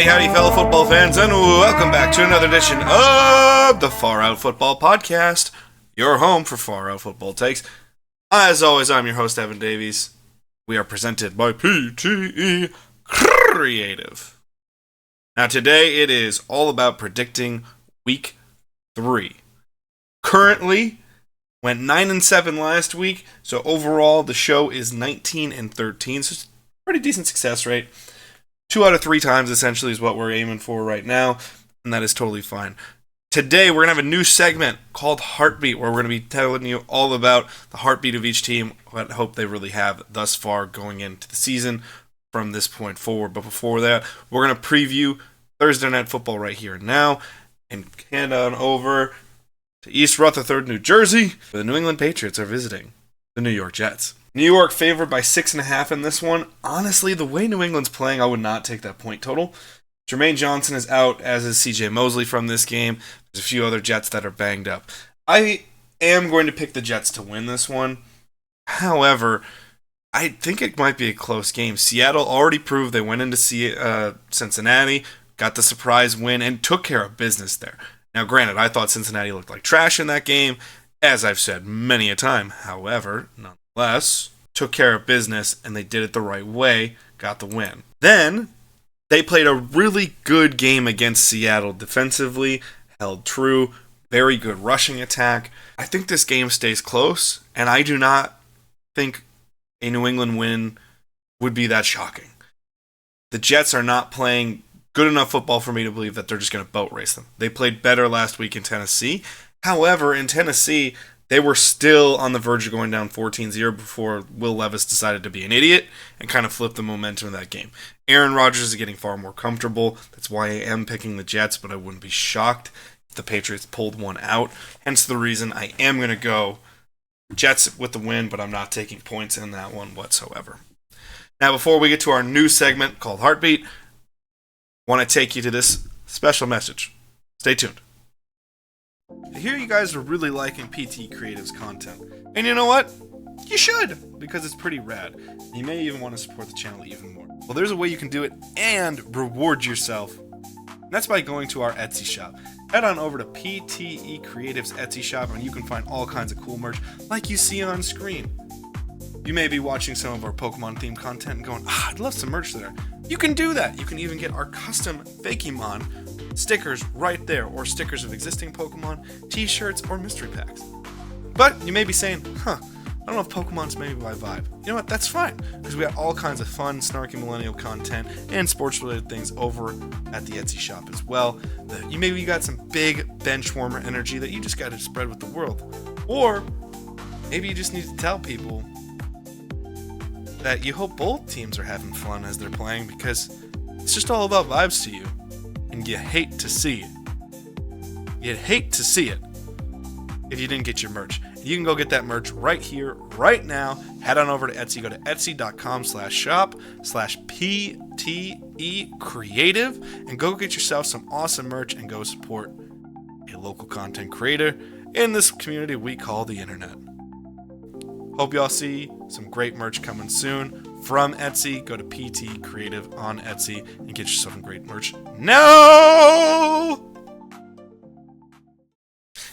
Howdy, fellow football fans, and welcome back to another edition of the Far Out Football Podcast, your home for Far Out Football takes. As always, I'm your host, Evan Davies. We are presented by PTE Creative. Now, today it is all about predicting Week 3. Currently, went 9-7 last week, so overall the show is 19-13, so it's a pretty decent success rate. 2 out of 3 times, essentially, is what we're aiming for right now, and that is totally fine. Today, we're going to have a new segment called Heartbeat, where we're going to be telling you all about the heartbeat of each team, what hope they really have thus far going into the season from this point forward. But before that, we're going to preview Thursday Night Football right here and now, and hand on over to East Rutherford, New Jersey, where the New England Patriots are visiting the New York Jets. New York favored by 6.5 in this one. Honestly, the way New England's playing, I would not take that point total. Jermaine Johnson is out, as is CJ Mosley from this game. There's a few other Jets that are banged up. I am going to pick the Jets to win this one. However, I think it might be a close game. Seattle already proved they went into Cincinnati, got the surprise win, and took care of business there. Now, granted, I thought Cincinnati looked like trash in that game, as I've said many a time. However, nonetheless, took care of business, and they did it the right way, got the win. Then, they played a really good game against Seattle defensively, held true, very good rushing attack. I think this game stays close, and I do not think a New England win would be that shocking. The Jets are not playing good enough football for me to believe that they're just going to boat race them. They played better last week in Tennessee. However, in Tennessee, they were still on the verge of going down 14-0 before Will Levis decided to be an idiot and kind of flip the momentum of that game. Aaron Rodgers is getting far more comfortable. That's why I am picking the Jets, but I wouldn't be shocked if the Patriots pulled one out. Hence the reason I am going to go Jets with the win, but I'm not taking points in that one whatsoever. Now, before we get to our new segment called Heartbeat, I want to take you to this special message. Stay tuned. I hear you guys are really liking PT Creative's content. And you know what? You should, because it's pretty rad. You may even want to support the channel even more. Well, there's a way you can do it and reward yourself. And that's by going to our Etsy shop. Head on over to PTE Creative's Etsy shop and you can find all kinds of cool merch like you see on screen. You may be watching some of our Pokemon themed content and going, I'd love some merch there. You can do that. You can even get our custom Pokemon stickers right there, or stickers of existing Pokemon, t-shirts, or mystery packs. But you may be saying, I don't know if Pokemon's maybe my vibe. You know what? That's fine, because we got all kinds of fun, snarky millennial content and sports-related things over at the Etsy shop as well. You got some big bench warmer energy that you just got to spread with the world. Or maybe you just need to tell people that you hope both teams are having fun as they're playing, because it's just all about vibes to you, and you hate to see it. You'd hate to see it if you didn't get your merch. You can go get that merch right here, right now. Head on over to Etsy. Go to etsy.com/shop/PTE Creative and go get yourself some awesome merch and go support a local content creator in this community we call the internet. Hope y'all see some great merch coming soon from Etsy. Go to PT Creative on Etsy and get yourself some great merch now!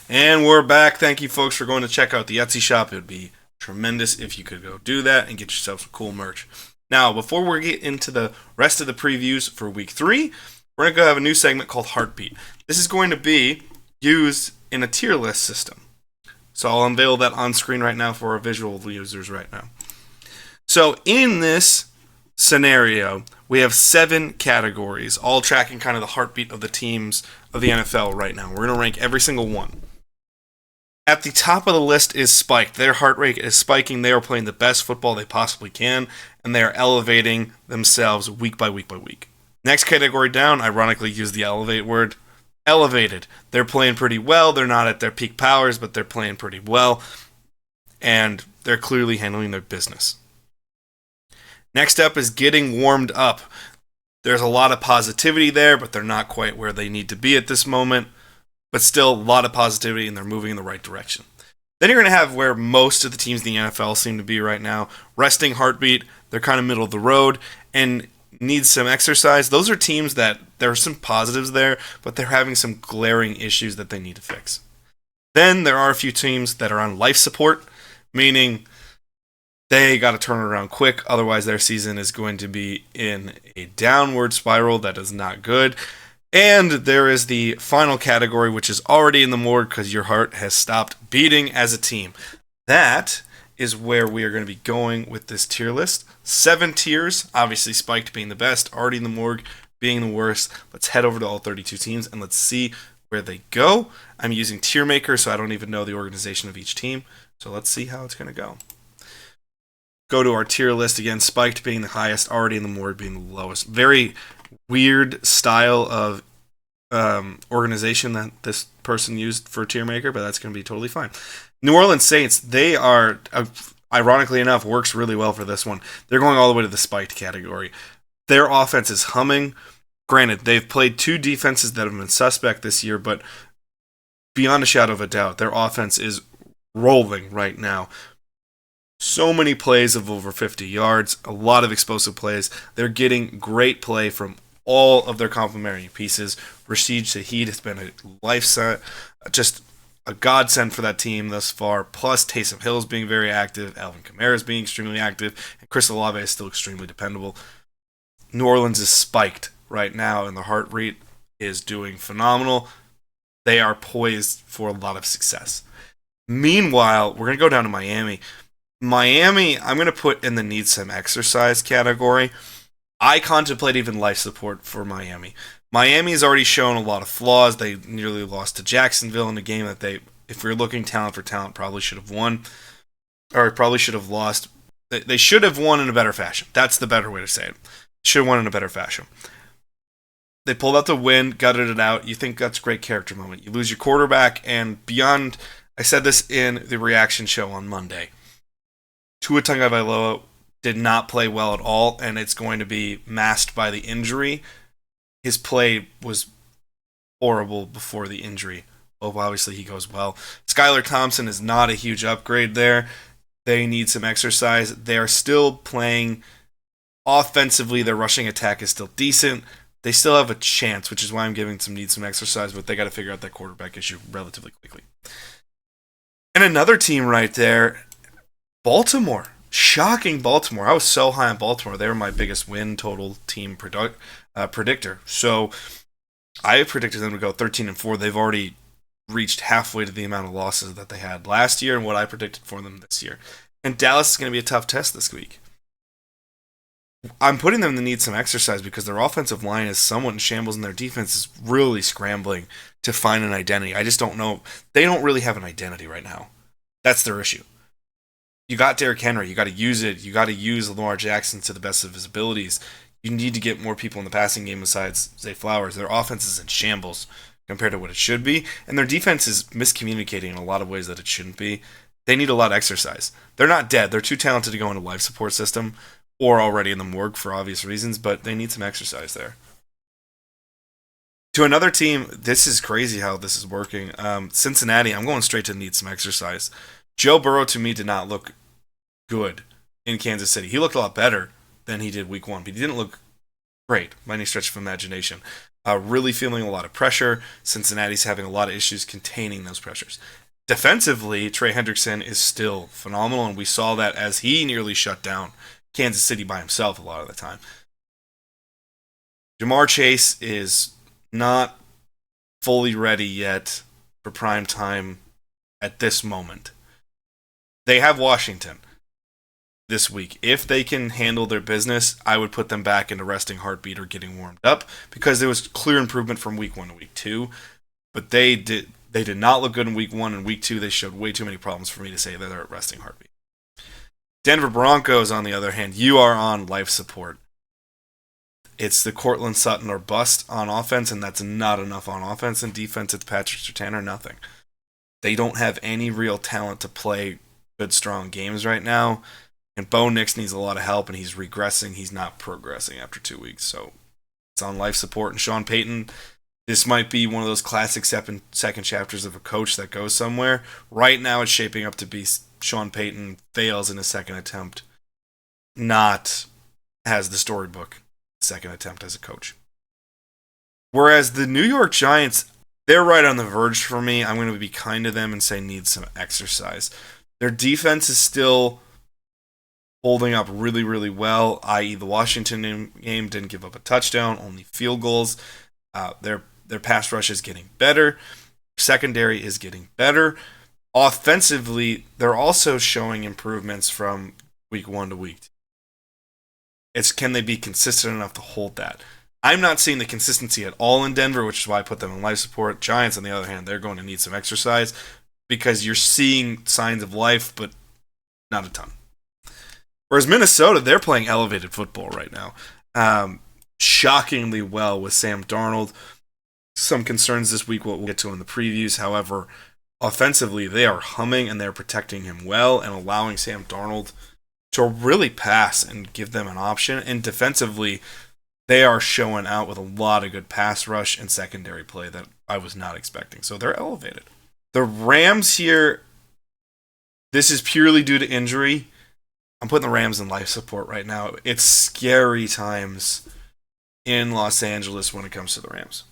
And we're back. Thank you, folks, for going to check out the Etsy shop. It would be tremendous if you could go do that and get yourself some cool merch. Now, before we get into the rest of the previews for Week 3, we're going to go have a new segment called Heartbeat. This is going to be used in a tier list system. So I'll unveil that on screen right now for our visual users right now. So in this scenario, we have 7 categories, all tracking kind of the heartbeat of the teams of the NFL right now. We're going to rank every single one. At the top of the list is spiked. Their heart rate is spiking. They are playing the best football they possibly can, and they are elevating themselves week by week by week. Next category down, ironically use the elevate word, elevated. They're playing pretty well. They're not at their peak powers, but they're playing pretty well, and they're clearly handling their business. Next up is getting warmed up. There's a lot of positivity there, but they're not quite where they need to be at this moment. But still, a lot of positivity, and they're moving in the right direction. Then you're going to have where most of the teams in the NFL seem to be right now. Resting heartbeat, they're kind of middle of the road and need some exercise. Those are teams that there are some positives there, but they're having some glaring issues that they need to fix. Then there are a few teams that are on life support, meaning they got to turn it around quick, otherwise their season is going to be in a downward spiral that is not good. And there is the final category, which is already in the morgue because your heart has stopped beating as a team. That is where we are going to be going with this tier list. 7 tiers, obviously Spiked being the best, already in the morgue being the worst. Let's head over to all 32 teams and let's see where they go. I'm using Tier Maker, so I don't even know the organization of each team. So let's see how it's going to go. Go to our tier list again, Spiked being the highest, already in the morgue being the lowest. Very weird style of organization that this person used for Tier Maker, but that's going to be totally fine. New Orleans Saints, they are, ironically enough, works really well for this one. They're going all the way to the Spiked category. Their offense is humming. Granted, they've played 2 defenses that have been suspect this year, but beyond a shadow of a doubt, their offense is rolling right now. So many plays of over 50 yards, a lot of explosive plays. They're getting great play from all of their complementary pieces. Rashid Shaheed has been a life set, just a godsend for that team thus far. Plus, Taysom Hill is being very active, Alvin Kamara is being extremely active, and Chris Olave is still extremely dependable. New Orleans is spiked right now, and the heart rate is doing phenomenal. They are poised for a lot of success. Meanwhile, we're going to go down to Miami. Miami, I'm going to put in the need some exercise category. I contemplate even life support for Miami. Miami's already shown a lot of flaws. They nearly lost to Jacksonville in a game that they, if we're looking talent for talent, probably should have won. Or probably should have lost. They should have won in a better fashion. That's the better way to say it. Should have won in a better fashion. They pulled out the win, gutted it out. You think that's a great character moment. You lose your quarterback, and beyond, I said this in the reaction show on Monday. Tua Tagovailoa did not play well at all, and it's going to be masked by the injury. His play was horrible before the injury. Oh, obviously he goes well. Skylar Thompson is not a huge upgrade there. They need some exercise. They are still playing offensively. Their rushing attack is still decent. They still have a chance, which is why I'm giving some need some exercise, but they got to figure out that quarterback issue relatively quickly. And another team right there, Baltimore. Shocking Baltimore. I was so high on Baltimore. They were my biggest win total team predictor. So I predicted them to go 13-4. They've already reached halfway to the amount of losses that they had last year and what I predicted for them this year. And Dallas is going to be a tough test this week. I'm putting them to need some exercise because their offensive line is somewhat in shambles and their defense is really scrambling to find an identity. I just don't know. They don't really have an identity right now. That's their issue. You got Derrick Henry. You got to use it. You got to use Lamar Jackson to the best of his abilities. You need to get more people in the passing game besides Zay Flowers. Their offense is in shambles compared to what it should be, and their defense is miscommunicating in a lot of ways that it shouldn't be. They need a lot of exercise. They're not dead. They're too talented to go into life support system or already in the morgue for obvious reasons, but they need some exercise there. To another team, this is crazy how this is working. Cincinnati, I'm going straight to need some exercise. Joe Burrow, to me, did not look good in Kansas City. He looked a lot better than he did week 1, but he didn't look great by any stretch of imagination. Really feeling a lot of pressure. Cincinnati's having a lot of issues containing those pressures. Defensively, Trey Hendrickson is still phenomenal, and we saw that as he nearly shut down Kansas City by himself a lot of the time. Jamar Chase is not fully ready yet for prime time at this moment. They have Washington this week. If they can handle their business, I would put them back into resting heartbeat or getting warmed up because there was clear improvement from week 1 to week 2. But they did not look good in week 1 and week 2. They showed way too many problems for me to say that they're at resting heartbeat. Denver Broncos, on the other hand, you are on life support. It's the Cortland Sutton or bust on offense, and that's not enough on offense. And defense, it's Patrick Surtain or nothing. They don't have any real talent to play good, strong games right now. And Bo Nix needs a lot of help, and he's regressing. He's not progressing after 2 weeks. So it's on life support. And Sean Payton, This might be one of those classic second chapters of a coach that goes somewhere. Right now, it's shaping up to be Sean Payton fails in his second attempt, not has the storybook second attempt as a coach. Whereas the New York Giants, they're right on the verge for me. I'm going to be kind to them and say needs some exercise. Their defense is still holding up really, really well, i.e. the Washington game didn't give up a touchdown, only field goals. Their pass rush is getting better. Secondary is getting better. Offensively, they're also showing improvements from week 1 to week 2. It's can they be consistent enough to hold that? I'm not seeing the consistency at all in Denver, which is why I put them in life support. Giants, on the other hand, they're going to need some exercise because you're seeing signs of life, but not a ton. Whereas Minnesota, they're playing elevated football right now. Shockingly well with Sam Darnold. Some concerns this week, what we'll get to in the previews. However, offensively, they are humming and they're protecting him well and allowing Sam Darnold to really pass and give them an option. And defensively, they are showing out with a lot of good pass rush and secondary play that I was not expecting. So they're elevated. The Rams here, this is purely due to injury. I'm putting the Rams in life support right now. It's scary times in Los Angeles when it comes to the Rams.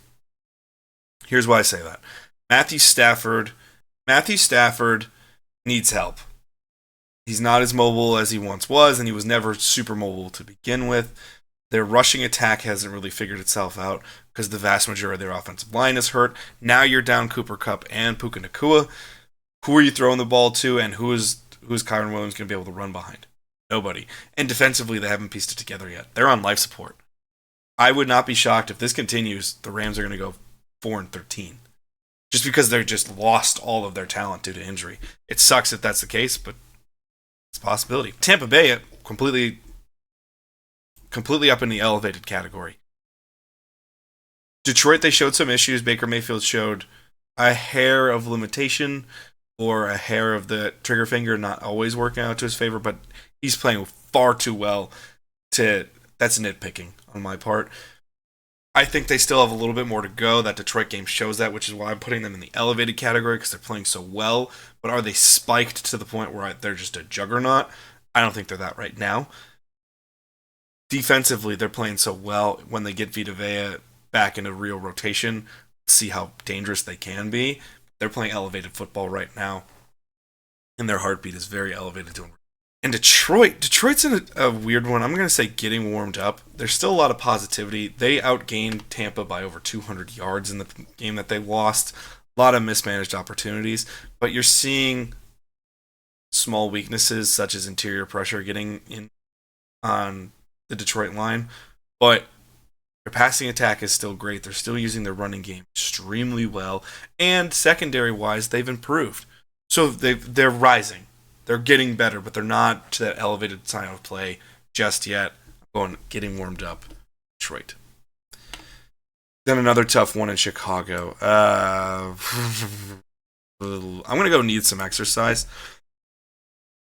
Here's why I say that. Matthew Stafford needs help. He's not as mobile as he once was, and he was never super mobile to begin with. Their rushing attack hasn't really figured itself out because the vast majority of their offensive line is hurt. Now you're down Cooper Kupp and Puka Nacua. Who are you throwing the ball to, and who is Kyron Williams going to be able to run behind? Nobody. And defensively, they haven't pieced it together yet. They're on life support. I would not be shocked if this continues. The Rams are going to go 4-13, just because they're just lost all of their talent due to injury. It sucks if that's the case, but it's a possibility. Tampa Bay completely up in the elevated category. Detroit, they showed some issues. Baker Mayfield showed a hair of limitation or a hair of the trigger finger not always working out to his favor, but he's playing far too well that's nitpicking on my part. I think they still have a little bit more to go. That Detroit game shows that, which is why I'm putting them in the elevated category because they're playing so well. But are they spiked to the point where they're just a juggernaut? I don't think they're that right now. Defensively, they're playing so well. When they get Vita Vea back into real rotation, see how dangerous they can be. They're playing elevated football right now, and their heartbeat is very elevated. And Detroit's in a weird one. I'm going to say getting warmed up. There's still a lot of positivity. They outgained Tampa by over 200 yards in the game that they lost. A lot of mismanaged opportunities. But you're seeing small weaknesses such as interior pressure getting in on the Detroit line. But their passing attack is still great. They're still using their running game extremely well. And secondary-wise, they've improved. So they're rising. They're getting better, but they're not to that elevated sign of play just yet. Getting warmed up. Detroit. Then another tough one in Chicago. I'm going to go need some exercise.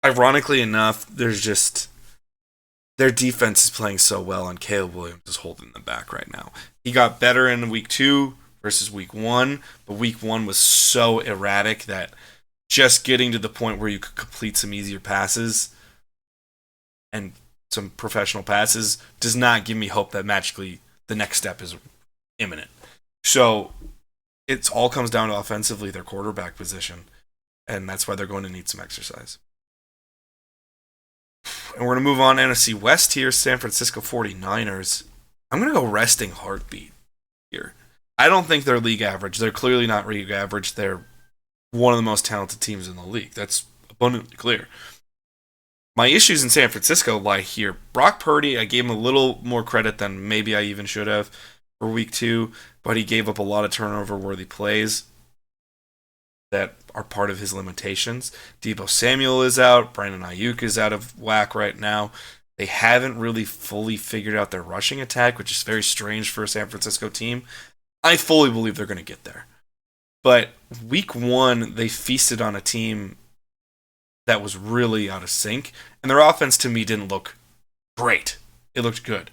Ironically enough, their defense is playing so well, and Caleb Williams is holding them back right now. He got better in week 2 versus week 1, but week 1 was so erratic that just getting to the point where you could complete some easier passes and some professional passes does not give me hope that magically the next step is imminent. So it all comes down to offensively their quarterback position, and that's why they're going to need some exercise. And we're going to move on to NFC West here, San Francisco 49ers. I'm going to go resting heartbeat here. I don't think they're league average. They're clearly not league average. They're one of the most talented teams in the league. That's abundantly clear. My issues in San Francisco lie here. Brock Purdy, I gave him a little more credit than maybe I even should have for week 2, but he gave up a lot of turnover-worthy plays that are part of his limitations. Deebo Samuel is out. Brandon Ayuk is out of whack right now. They haven't really fully figured out their rushing attack, which is very strange for a San Francisco team. I fully believe they're going to get there. But week 1, they feasted on a team that was really out of sync. And their offense, to me, didn't look great. It looked good.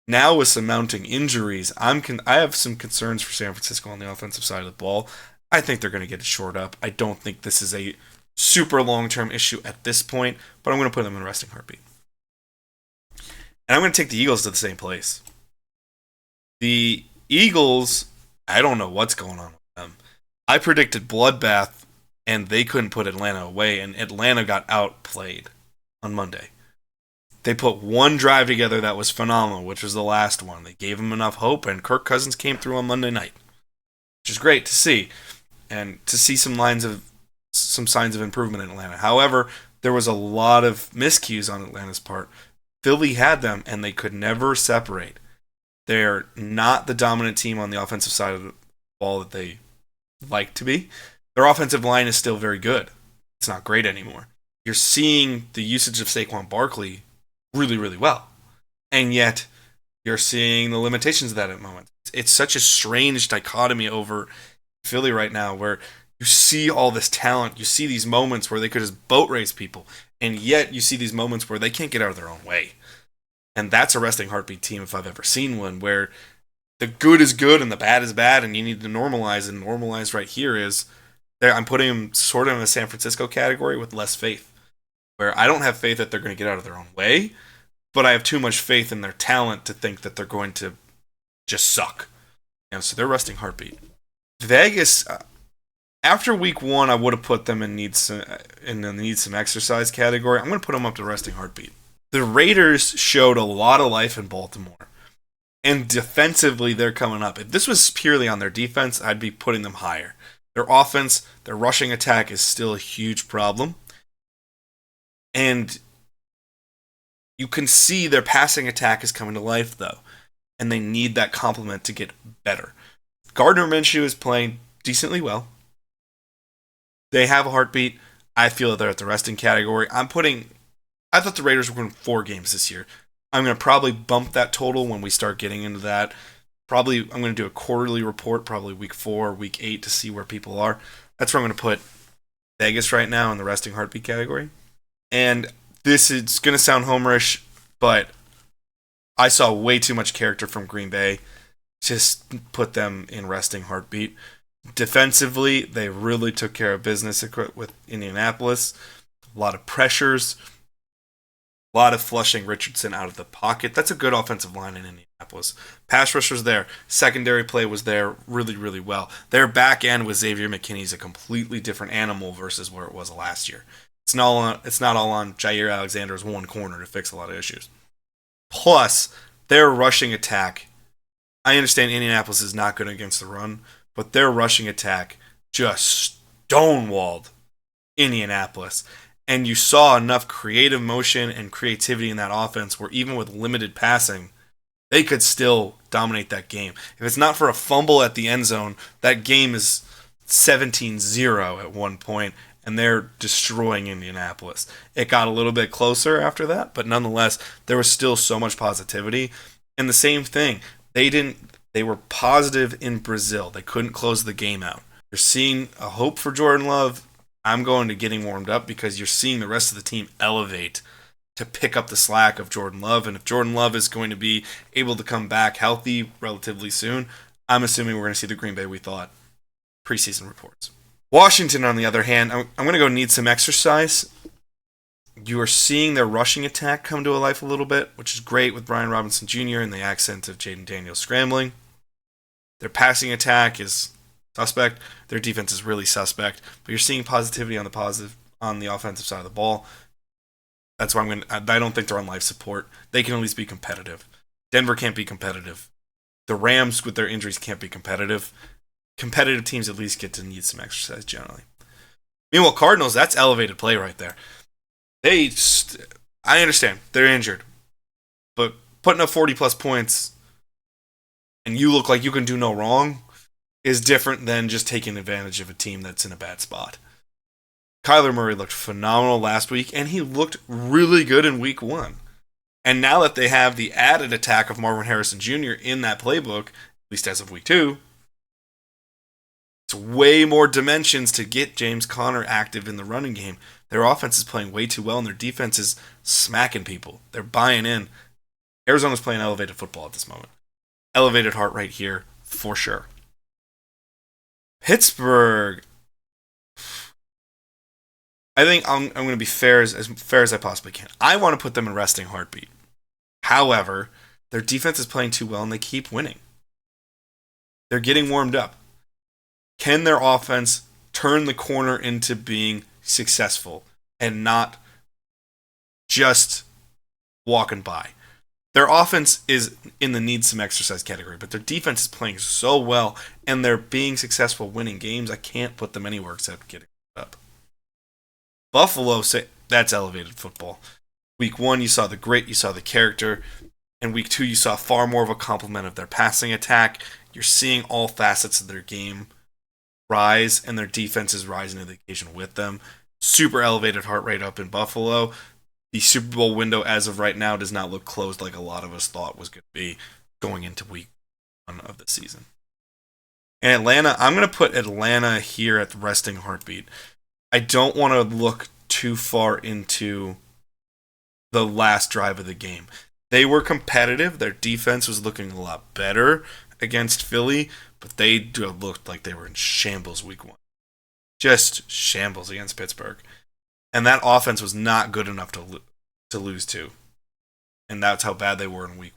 Now with some mounting injuries, I have some concerns for San Francisco on the offensive side of the ball. I think they're going to get it shored up. I don't think this is a super long-term issue at this point, but I'm going to put them in a resting heartbeat. And I'm going to take the Eagles to the same place. The Eagles, I don't know what's going on with them. I predicted bloodbath, and they couldn't put Atlanta away, and Atlanta got outplayed on Monday. They put one drive together that was phenomenal, which was the last one. They gave them enough hope, and Kirk Cousins came through on Monday night, which is great to see, and to see some signs of improvement in Atlanta. However, there was a lot of miscues on Atlanta's part. Philly had them, and they could never separate. They're not the dominant team on the offensive side of the ball that they like to be. Their offensive line is still very good. It's not great anymore. You're seeing the usage of Saquon Barkley really, really well. And yet, you're seeing the limitations of that at the moment. It's such a strange dichotomy over Philly right now where you see all this talent, you see these moments where they could just boat race people, and yet you see these moments where they can't get out of their own way. And that's a resting heartbeat team if I've ever seen one, where the good is good and the bad is bad, and you need to normalize. And normalize right here is, I'm putting them sort of in the San Francisco category with less faith, where I don't have faith that they're going to get out of their own way, but I have too much faith in their talent to think that they're going to just suck. And so they're resting heartbeat. Vegas, after week one, I would have put them in the need some exercise category. I'm going to put them up to resting heartbeat. The Raiders showed a lot of life in Baltimore. And defensively, they're coming up. If this was purely on their defense, I'd be putting them higher. Their offense, their rushing attack is still a huge problem. And you can see their passing attack is coming to life, though. And they need that complement to get better. Gardner Minshew is playing decently well. They have a heartbeat. I feel that they're at the resting category. I thought the Raiders were going to 4 games this year. I'm going to probably bump that total when we start getting into that. Probably I'm going to do a quarterly report, probably week 4, week 8, to see where people are. That's where I'm going to put Vegas right now in the resting heartbeat category. And this is going to sound homerish, but I saw way too much character from Green Bay. Just put them in resting heartbeat. Defensively, they really took care of business with Indianapolis. A lot of pressures. A lot of flushing Richardson out of the pocket. That's a good offensive line in Indianapolis. Pass rush was there. Secondary play was there really, really well. Their back end with Xavier McKinney is a completely different animal versus where it was last year. It's not all on Jair Alexander's one corner to fix a lot of issues. Plus, their rushing attack. I understand Indianapolis is not good against the run, but their rushing attack just stonewalled Indianapolis. And you saw enough creative motion and creativity in that offense where even with limited passing, they could still dominate that game. If it's not for a fumble at the end zone, that game is 17-0 at one point, and they're destroying Indianapolis. It got a little bit closer after that, but nonetheless, there was still so much positivity. And the same thing, they were positive in Brazil. They couldn't close the game out. You're seeing a hope for Jordan Love. I'm going to getting warmed up because you're seeing the rest of the team elevate to pick up the slack of Jordan Love. And if Jordan Love is going to be able to come back healthy relatively soon, I'm assuming we're going to see the Green Bay we thought preseason reports. Washington, on the other hand, I'm going to go need some exercise. You are seeing their rushing attack come to life a little bit, which is great with Brian Robinson Jr. and the accent of Jaden Daniels scrambling. Their passing attack is suspect. Their defense is really suspect. But you're seeing positivity on the offensive side of the ball. That's why I don't think they're on life support. They can at least be competitive. Denver can't be competitive. The Rams, with their injuries, can't be competitive. Competitive teams at least get to need some exercise generally. Meanwhile, Cardinals, that's elevated play right there. I understand, they're injured. But putting up 40-plus points and you look like you can do no wrong is different than just taking advantage of a team that's in a bad spot. Kyler Murray looked phenomenal last week, and he looked really good in week 1. And now that they have the added attack of Marvin Harrison Jr. in that playbook, at least as of week 2, it's way more dimensions to get James Conner active in the running game. Their offense is playing way too well, and their defense is smacking people. They're buying in. Arizona's playing elevated football at this moment. Elevated heart rate here, for sure. Pittsburgh, I think I'm going to be as fair as I possibly can. I want to put them in resting heartbeat. However, their defense is playing too well and they keep winning. They're getting warmed up. Can their offense turn the corner into being successful and not just walking by? Their offense is in the needs some exercise category, but their defense is playing so well and they're being successful winning games. I can't put them anywhere except getting up. Buffalo, that's elevated football. Week 1, you saw the grit, you saw the character. And week 2, you saw far more of a complement of their passing attack. You're seeing all facets of their game rise, and their defense is rising to the occasion with them. Super elevated heart rate up in Buffalo. The Super Bowl window, as of right now, does not look closed like a lot of us thought was going to be going into week 1 of the season. And Atlanta, I'm going to put Atlanta here at the resting heartbeat. I don't want to look too far into the last drive of the game. They were competitive. Their defense was looking a lot better against Philly, but they looked like they were in shambles week 1. Just shambles against Pittsburgh. And that offense was not good enough to lose to. And that's how bad they were in week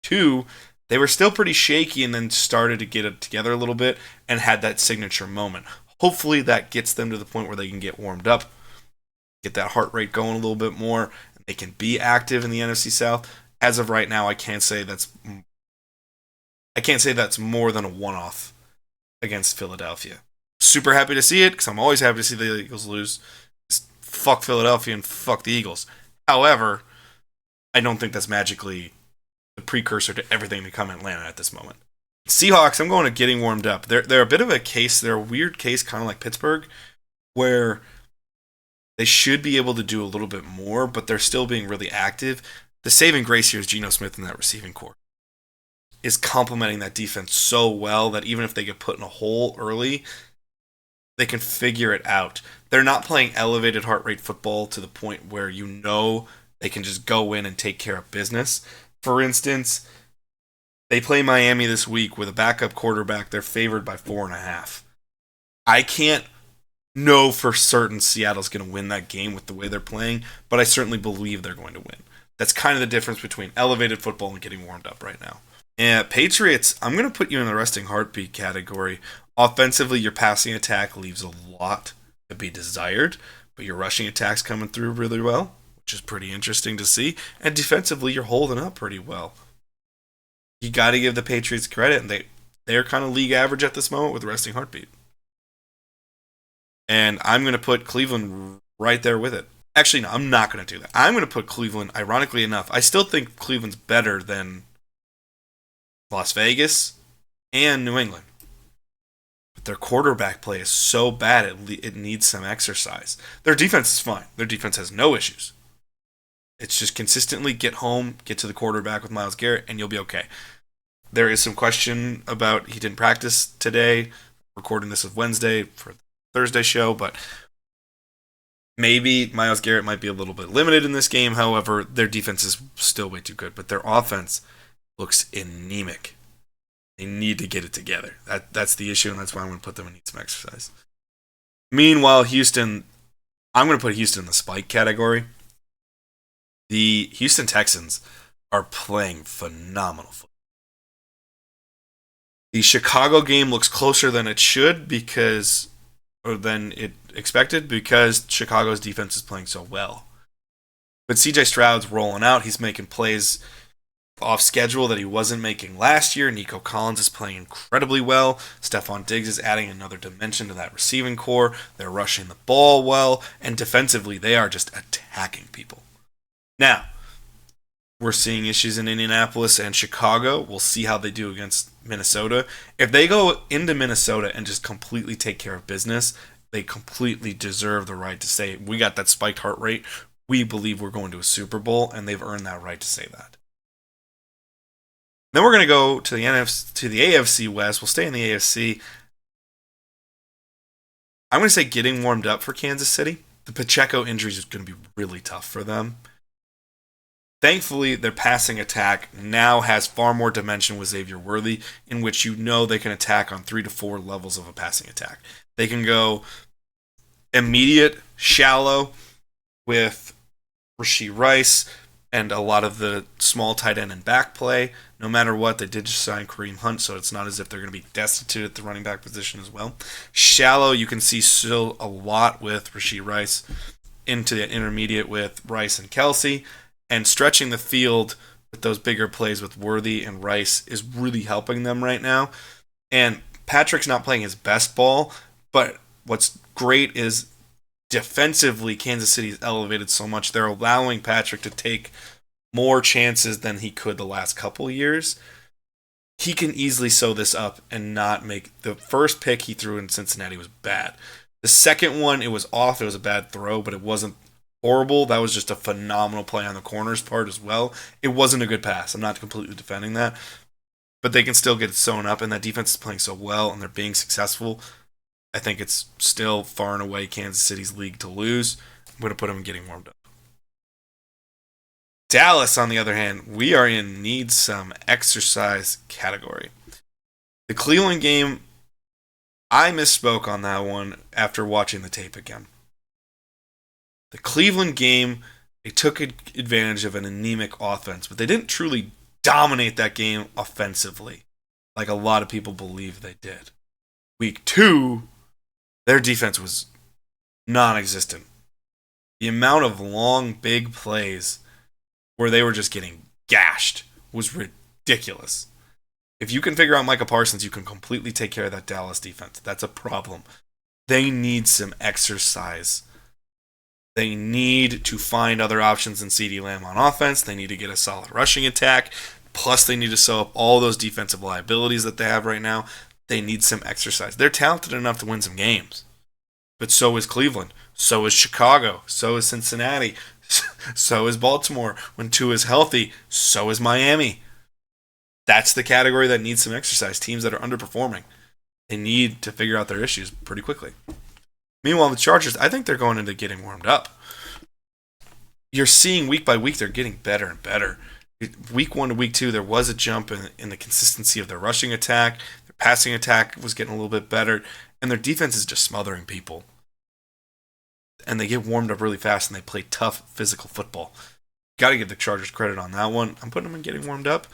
2. They were still pretty shaky and then started to get it together a little bit and had that signature moment. Hopefully that gets them to the point where they can get warmed up, get that heart rate going a little bit more, and they can be active in the NFC South. As of right now, I can't say that's more than a one-off against Philadelphia. Super happy to see it, because I'm always happy to see the Eagles lose. Just fuck Philadelphia and fuck the Eagles. However, I don't think that's magically the precursor to everything to come in Atlanta at this moment. Seahawks, I'm going to getting warmed up. They're a bit of a case. They're a weird case, kind of like Pittsburgh, where they should be able to do a little bit more, but they're still being really active. The saving grace here is Geno Smith in that receiving core is complementing that defense so well that even if they get put in a hole early, they can figure it out. They're not playing elevated heart rate football to the point where you know they can just go in and take care of business. For instance, they play Miami this week with a backup quarterback. They're favored by 4.5. I can't know for certain Seattle's going to win that game with the way they're playing, but I certainly believe they're going to win. That's kind of the difference between elevated football and getting warmed up right now. And Patriots, I'm going to put you in the resting heartbeat category. Offensively, your passing attack leaves a lot to be desired, but your rushing attack's coming through really well, which is pretty interesting to see. And defensively, you're holding up pretty well. You got to give the Patriots credit, and they're kind of league average at this moment with resting heartbeat. And I'm going to put Cleveland right there with it. Actually, no, I'm not going to do that. I'm going to put Cleveland, ironically enough, I still think Cleveland's better than Las Vegas and New England. But their quarterback play is so bad, it needs some exercise. Their defense is fine. Their defense has no issues. It's just consistently get home, get to the quarterback with Myles Garrett, and you'll be okay. There is some question about he didn't practice today. Recording this is Wednesday for the Thursday show, but maybe Myles Garrett might be a little bit limited in this game. However, their defense is still way too good, but their offense looks anemic. They need to get it together. That's the issue, and that's why I'm going to put them in need some exercise. Meanwhile, Houston, I'm going to put Houston in the spike category. The Houston Texans are playing phenomenal football. The Chicago game looks closer than it should than it expected because Chicago's defense is playing so well. But CJ Stroud's rolling out. He's making plays off schedule that he wasn't making last year. Nico Collins is playing incredibly well. Stephon Diggs is adding another dimension to that receiving core. They're rushing the ball well. And defensively, they are just attacking people. Now, we're seeing issues in Indianapolis and Chicago. We'll see how they do against Minnesota. If they go into Minnesota and just completely take care of business, they completely deserve the right to say, we got that spiked heart rate. We believe we're going to a Super Bowl, and they've earned that right to say that. Then we're going to go to the AFC West. We'll stay in the AFC. I'm going to say getting warmed up for Kansas City. The Pacheco injury is going to be really tough for them. Thankfully, their passing attack now has far more dimension with Xavier Worthy, in which you know they can attack on 3 to 4 levels of a passing attack. They can go immediate, shallow, with Rashee Rice and a lot of the small tight end and back play. No matter what, they did just sign Kareem Hunt, so it's not as if they're going to be destitute at the running back position as well. Shallow, you can see still a lot with Rashee Rice into the intermediate with Rice and Kelsey. And stretching the field with those bigger plays with Worthy and Rice is really helping them right now. And Patrick's not playing his best ball, but what's great is defensively, Kansas City is elevated so much. They're allowing Patrick to take more chances than he could the last couple years. He can easily sew this up and not make... The first pick he threw in Cincinnati was bad. The second one, it was off. It was a bad throw, but it wasn't horrible. That was just a phenomenal play on the corner's part as well. It wasn't a good pass. I'm not completely defending that. But they can still get it sewn up, and that defense is playing so well, and they're being successful. I think it's still far and away Kansas City's league to lose. I'm going to put them in getting warmed up. Dallas, on the other hand, we are in need some exercise category. The Cleveland game, I misspoke on that one after watching the tape again. The Cleveland game, they took advantage of an anemic offense, but they didn't truly dominate that game offensively, like a lot of people believe they did. Week 2, their defense was non-existent. The amount of long, big plays where they were just getting gashed was ridiculous. If you can figure out Micah Parsons, you can completely take care of that Dallas defense. That's a problem. They need some exercise. They need to find other options than CeeDee Lamb on offense. They need to get a solid rushing attack. Plus, they need to sew up all those defensive liabilities that they have right now. They need some exercise. They're talented enough to win some games. But so is Cleveland. So is Chicago. So is Cincinnati. So is Baltimore. When Tua is healthy, so is Miami. That's the category that needs some exercise. Teams that are underperforming. They need to figure out their issues pretty quickly. Meanwhile, the Chargers, I think they're going into getting warmed up. You're seeing week by week they're getting better and better. Week 1 to week 2, there was a jump in the consistency of their rushing attack. Their passing attack was getting a little bit better. And their defense is just smothering people. And they get warmed up really fast and they play tough physical football. Got to give the Chargers credit on that one. I'm putting them in getting warmed up.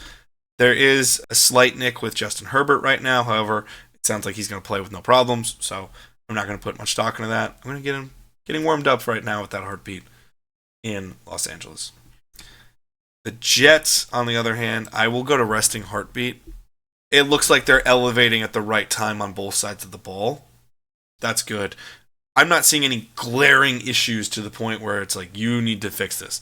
There is a slight nick with Justin Herbert right now. However, it sounds like he's going to play with no problems. So I'm not going to put much stock into that. I'm going to get him getting warmed up right now with that heartbeat in Los Angeles. The Jets, on the other hand, I will go to resting heartbeat. It looks like they're elevating at the right time on both sides of the ball. That's good. I'm not seeing any glaring issues to the point where it's like, you need to fix this.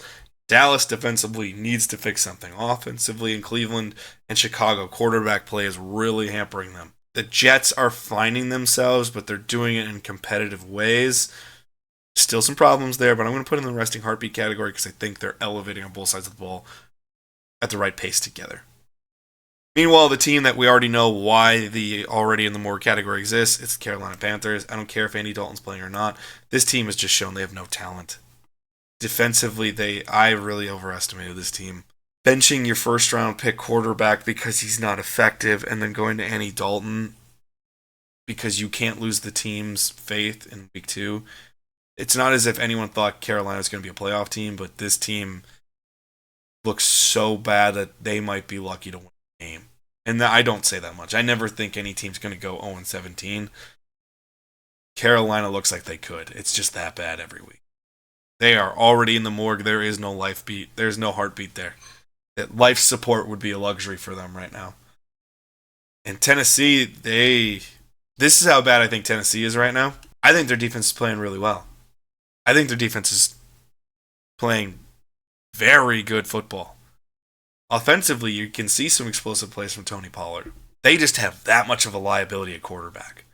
Dallas defensively needs to fix something. Offensively in Cleveland and Chicago, quarterback play is really hampering them. The Jets are finding themselves, but they're doing it in competitive ways. Still some problems there, but I'm going to put in the resting heartbeat category because I think they're elevating on both sides of the ball at the right pace together. Meanwhile, the team that we already know why the already in the more category exists, it's the Carolina Panthers. I don't care if Andy Dalton's playing or not. This team has just shown they have no talent. Defensively, I really overestimated this team. Benching your first-round pick quarterback because he's not effective and then going to Andy Dalton because you can't lose the team's faith in week 2. It's not as if anyone thought Carolina was going to be a playoff team, but this team looks so bad that they might be lucky to win the game. And I don't say that much. I never think any team's going to go 0-17. Carolina looks like they could. It's just that bad every week. They are already in the morgue. There is no life beat. There's no heartbeat there. Life support would be a luxury for them right now. And Tennessee, this is how bad I think Tennessee is right now. I think their defense is playing really well. I think their defense is playing very good football. Offensively, you can see some explosive plays from Tony Pollard. They just have that much of a liability at quarterback.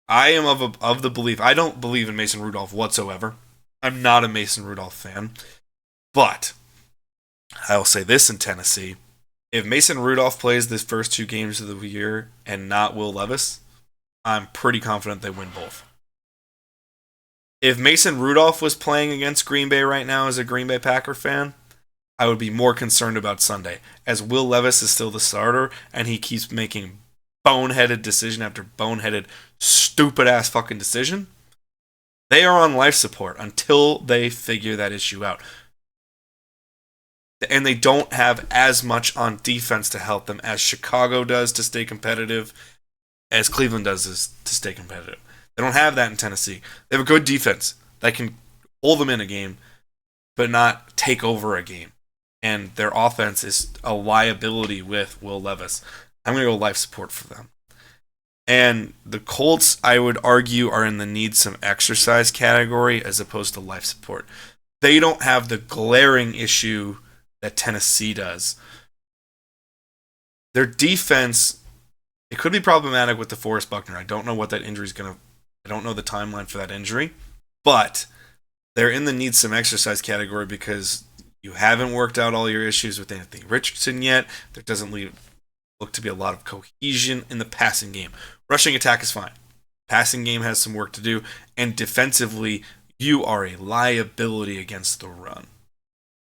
I am of the belief, I don't believe in Mason Rudolph whatsoever. I'm not a Mason Rudolph fan. But I will say this in Tennessee. If Mason Rudolph plays this first 2 games of the year and not Will Levis, I'm pretty confident they win both. If Mason Rudolph was playing against Green Bay right now as a Green Bay Packer fan, I would be more concerned about Sunday, as Will Levis is still the starter, and he keeps making boneheaded decision after boneheaded, stupid-ass fucking decision. They are on life support until they figure that issue out. And they don't have as much on defense to help them as Chicago does to stay competitive, as Cleveland does to stay competitive. They don't have that in Tennessee. They have a good defense that can hold them in a game, but not take over a game. And their offense is a liability with Will Levis. I'm going to go life support for them. And the Colts, I would argue, are in the need some exercise category as opposed to life support. They don't have the glaring issue that Tennessee does. Their defense, it could be problematic with DeForest Buckner. I don't know what that injury is going to... I don't know the timeline for that injury. But they're in the need some exercise category because you haven't worked out all your issues with Anthony Richardson yet. There doesn't look to be a lot of cohesion in the passing game. Rushing attack is fine. Passing game has some work to do. And defensively, you are a liability against the run.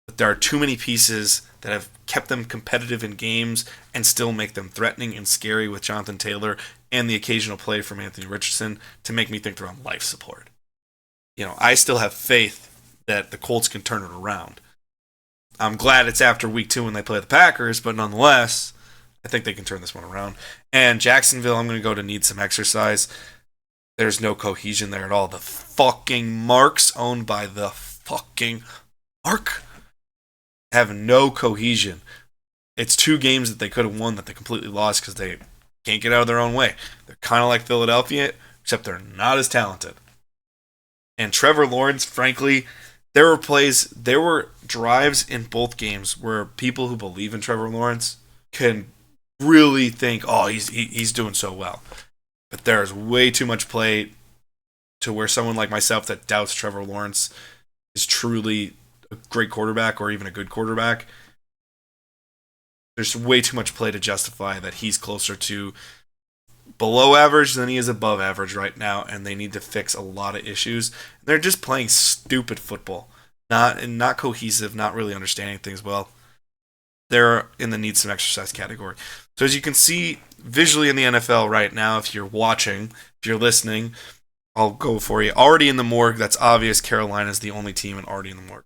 But there are too many pieces that have kept them competitive in games and still make them threatening and scary with Jonathan Taylor and the occasional play from Anthony Richardson to make me think they're on life support. I still have faith that the Colts can turn it around. I'm glad it's after week 2 when they play the Packers, but nonetheless, I think they can turn this one around. And Jacksonville, I'm going to go to need some exercise. There's no cohesion there at all. The fucking Marks, owned by the fucking Mark, have no cohesion. It's 2 games that they could have won that they completely lost because they can't get out of their own way. They're kind of like Philadelphia, except they're not as talented. And Trevor Lawrence, frankly, there were drives in both games where people who believe in Trevor Lawrence can really think, oh, he's doing so well. But there's way too much play to where someone like myself that doubts Trevor Lawrence is truly a great quarterback or even a good quarterback. There's way too much play to justify that he's closer to below average than he is above average right now, and they need to fix a lot of issues. They're just playing stupid football, not cohesive, not really understanding things well. They're in the need some exercise category. So as you can see visually in the NFL right now, if you're watching, if you're listening, I'll go for you. Already in the morgue, that's obvious. Carolina's the only team and already in the morgue.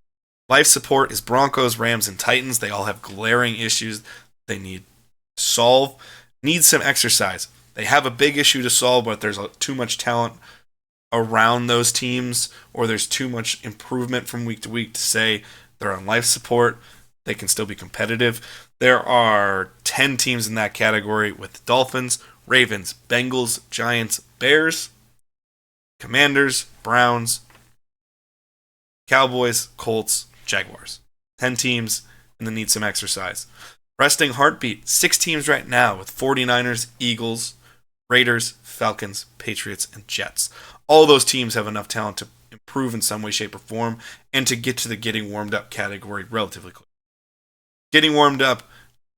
Life support is Broncos, Rams, and Titans. They all have glaring issues they need to solve. Need some exercise. They have a big issue to solve, but there's too much talent around those teams, or there's too much improvement from week to week to say they're on life support. They can still be competitive. There are 10 teams in that category with Dolphins, Ravens, Bengals, Giants, Bears, Commanders, Browns, Cowboys, Colts, Jaguars. 10 teams and they need some exercise. Resting heartbeat, 6 teams right now with 49ers, Eagles, Raiders, Falcons, Patriots, and Jets. All those teams have enough talent to improve in some way, shape, or form and to get to the getting warmed up category relatively quickly. Getting warmed up,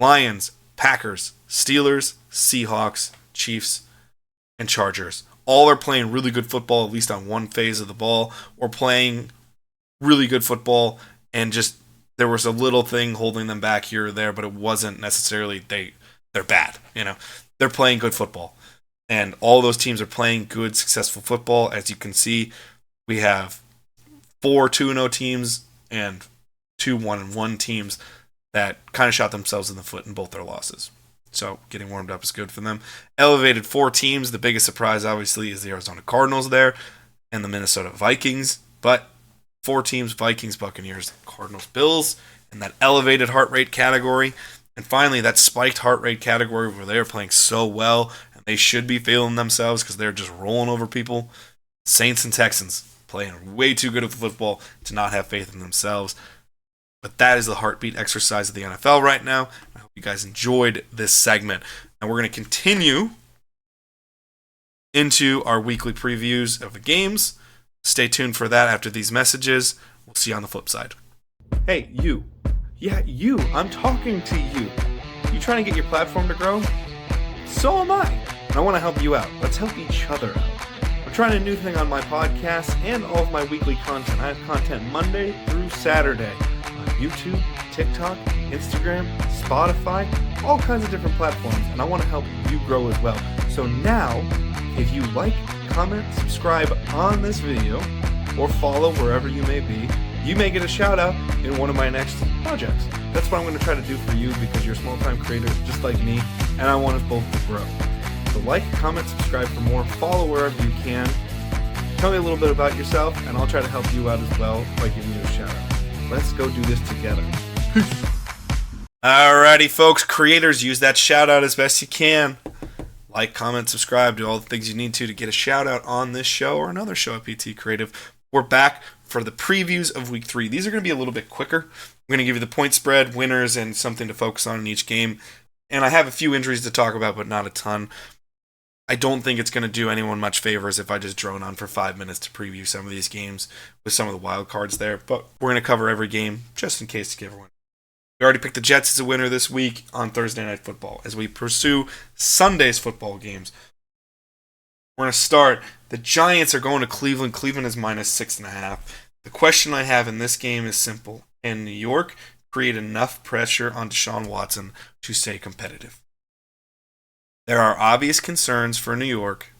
Lions, Packers, Steelers, Seahawks, Chiefs, and Chargers. All are playing really good football, at least on one phase of the ball, or playing really good football, and just there was a little thing holding them back here or there, but it wasn't necessarily they're bad. They're playing good football. And all those teams are playing good, successful football. As you can see, we have 4 2-0 teams and 2 1-1 teams that kind of shot themselves in the foot in both their losses. So getting warmed up is good for them. Elevated 4 teams. The biggest surprise, obviously, is the Arizona Cardinals there and the Minnesota Vikings. But 4 teams, Vikings, Buccaneers, Cardinals, Bills, in that elevated heart rate category. And finally, that spiked heart rate category where they are playing so well and they should be feeling themselves because they're just rolling over people. Saints and Texans playing way too good of football to not have faith in themselves. But that is the heartbeat exercise of the NFL right now. I hope you guys enjoyed this segment. And we're going to continue into our weekly previews of the games. Stay tuned for that after these messages. We'll see you on the flip side. Hey, you. Yeah, you. I'm talking to you. You trying to get your platform to grow? So am I. And I want to help you out. Let's help each other out. I'm trying a new thing on my podcast and all of my weekly content. I have content Monday through Saturday on YouTube, TikTok, Instagram, Spotify, all kinds of different platforms, and I want to help you grow as well. So now, if you like, comment, subscribe on this video, or follow wherever you may be, you may get a shout out in one of my next projects. That's what I'm going to try to do for you because you're small-time creators just like me, and I want us both to grow. So like, comment, subscribe for more, follow wherever you can. Tell me a little bit about yourself, and I'll try to help you out as well by giving you a shout out. Let's go do this together. Peace. Alrighty, folks. Creators, use that shout out as best you can. Like, comment, subscribe, do all the things you need to get a shout out on this show or another show at PT Creative. We're back for the previews of Week 3. These are going to be a little bit quicker. I'm going to give you the point spread, winners, and something to focus on in each game. And I have a few injuries to talk about, but not a ton. I don't think it's going to do anyone much favors if I just drone on for 5 minutes to preview some of these games with some of the wild cards there. But we're going to cover every game just in case to give everyone. We already picked the Jets as a winner this week on Thursday Night Football as we pursue Sunday's football games. We're going to start. The Giants are going to Cleveland. Cleveland is -6.5. The question I have in this game is simple. Can New York create enough pressure on Deshaun Watson to stay competitive? There are obvious concerns for New York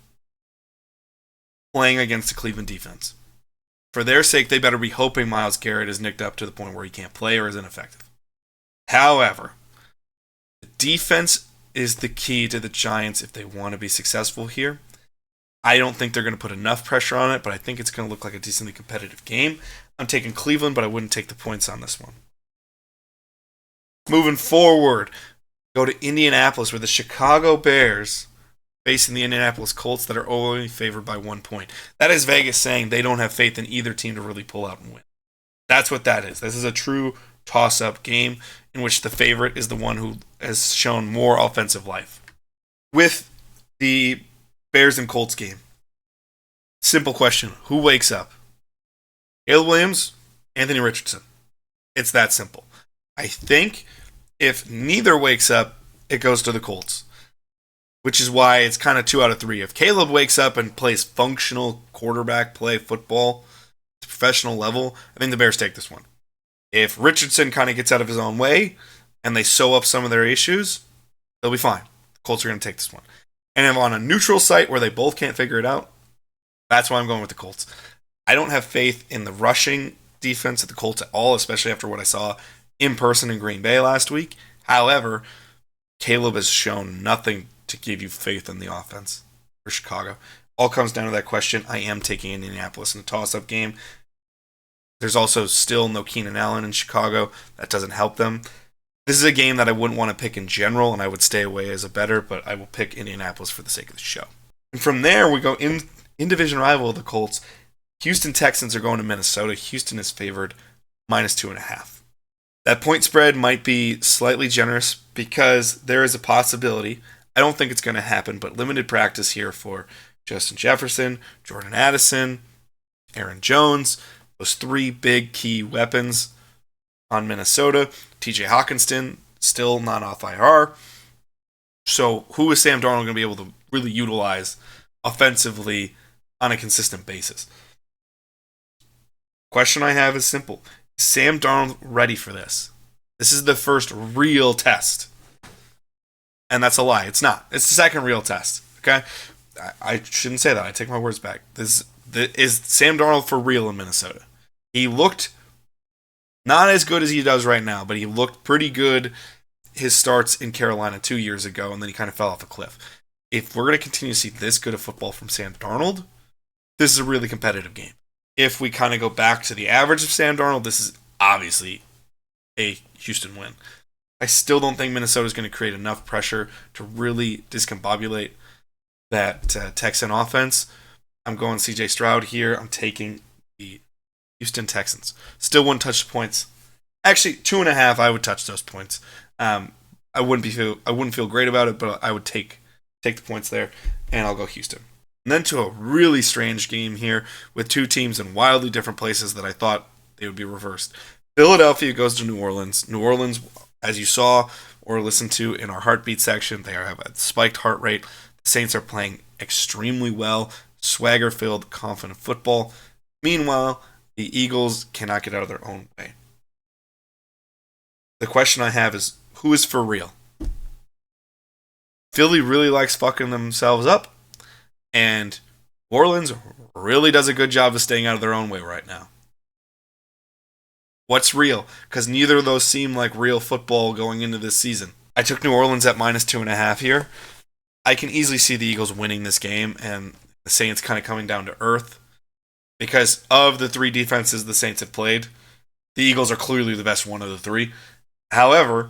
playing against the Cleveland defense. For their sake, they better be hoping Myles Garrett is nicked up to the point where he can't play or is ineffective. However, the defense is the key to the Giants if they want to be successful here. I don't think they're going to put enough pressure on it, but I think it's going to look like a decently competitive game. I'm taking Cleveland, but I wouldn't take the points on this one. Moving forward, go to Indianapolis where the Chicago Bears facing the Indianapolis Colts that are only favored by 1 point. That is Vegas saying they don't have faith in either team to really pull out and win. That's what that is. This is a true toss-up game in which the favorite is the one who has shown more offensive life. With the Bears and Colts game, simple question. Who wakes up? Caleb Williams, Anthony Richardson. It's that simple. I think if neither wakes up, it goes to the Colts, which is why it's kind of 2 out of 3. If Caleb wakes up and plays functional quarterback play football to professional level, I think the Bears take this one. If Richardson kind of gets out of his own way and they sew up some of their issues, they'll be fine. The Colts are going to take this one. And if on a neutral site where they both can't figure it out, that's why I'm going with the Colts. I don't have faith in the rushing defense of the Colts at all, especially after what I saw in person in Green Bay last week. However, Caleb has shown nothing to give you faith in the offense for Chicago. All comes down to that question. I am taking Indianapolis in a toss-up game. There's also still no Keenan Allen in Chicago. That doesn't help them. This is a game that I wouldn't want to pick in general, and I would stay away as a bettor, but I will pick Indianapolis for the sake of the show. And from there, we go in division rival of the Colts. Houston Texans are going to Minnesota. Houston is favored -2.5. That point spread might be slightly generous because there is a possibility. I don't think it's going to happen, but limited practice here for Justin Jefferson, Jordan Addison, Aaron Jones, those 3 big key weapons on Minnesota. TJ Hawkinson, still not off IR. So who is Sam Darnold going to be able to really utilize offensively on a consistent basis? Question I have is simple. Is Sam Darnold ready for this? This is the first real test. And that's a lie. It's not. It's the second real test. Okay? I shouldn't say that. I take my words back. Is Sam Darnold for real in Minnesota? He looked not as good as he does right now, but he looked pretty good his starts in Carolina 2 years ago, and then he kind of fell off a cliff. If we're going to continue to see this good of football from Sam Darnold, this is a really competitive game. If we kind of go back to the average of Sam Darnold, this is obviously a Houston win. I still don't think Minnesota is going to create enough pressure to really discombobulate that Texan offense. I'm going CJ Stroud here. I'm taking the Houston Texans. Still wouldn't touch the points. Actually, 2.5, I would touch those points. I wouldn't feel great about it, but I would take the points there, and I'll go Houston. And then to a really strange game here with 2 teams in wildly different places that I thought they would be reversed. Philadelphia goes to New Orleans. New Orleans, as you saw or listened to in our heartbeat section, they have a spiked heart rate. The Saints are playing extremely well, swagger-filled, confident football. Meanwhile, the Eagles cannot get out of their own way. The question I have is, who is for real? Philly really likes fucking themselves up, and New Orleans really does a good job of staying out of their own way right now. What's real? Because neither of those seem like real football going into this season. I took New Orleans at -2.5 here. I can easily see the Eagles winning this game and the Saints kind of coming down to earth. Because of the three defenses the Saints have played, the Eagles are clearly the best one of the three. However,